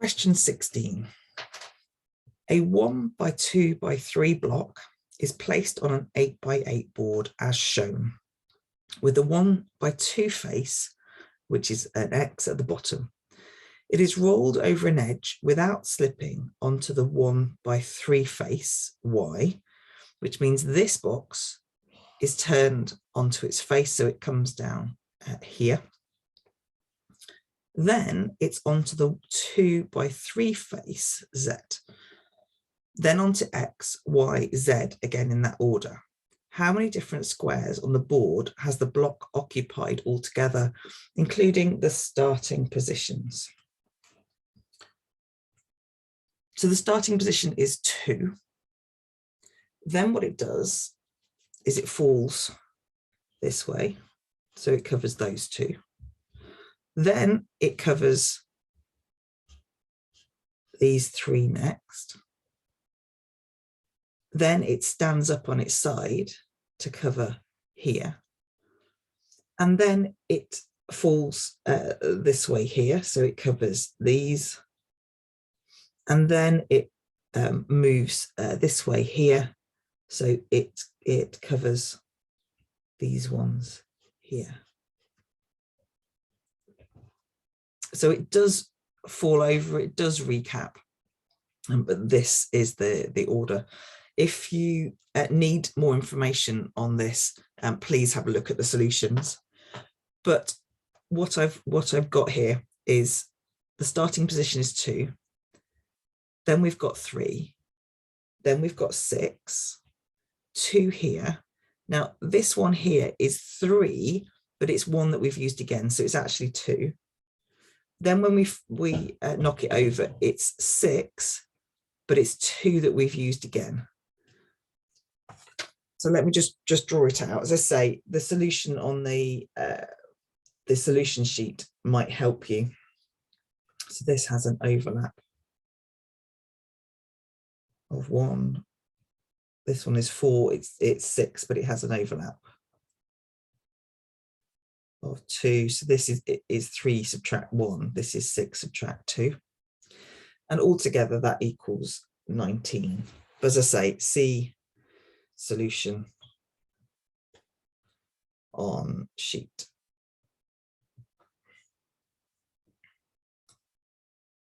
Question 16. A 1 by 2 by 3 block is placed on an 8 by 8 board as shown, with the 1 by 2 face, which is an X at the bottom. It is rolled over an edge without slipping onto the 1 by 3 face, Y, which means this box is turned onto its face, so it comes down here. Then it's onto the 2 by 3 face, Z. Then onto X, Y, Z, again in that order. How many different squares on the board has the block occupied altogether, including the starting positions? So the starting position is 2. Then what it does is it falls this way, so it covers those two. Then it covers these 3 next. Then it stands up on its side to cover here. And then it falls this way here, so it covers these. And then it moves this way here, so it covers these ones here. So it does fall over, it does recap, but this is the order. If you need more information on this, please have a look at the solutions. But what I've got here is the starting position is 2. Then we've got 3. Then we've got 6, 2 here. Now this one here is 3, but it's one that we've used again, so it's actually 2. Then when we knock it over, it's 6, but it's 2 that we've used again. So let me just draw it out. As I say, the solution on the solution sheet might help you. So this has an overlap of 1. This one is 4. It's 6, but it has an overlap of 2. So this is 3 subtract 1. This is 6 subtract 2. And altogether that equals 19. But as I say, see solution on sheet.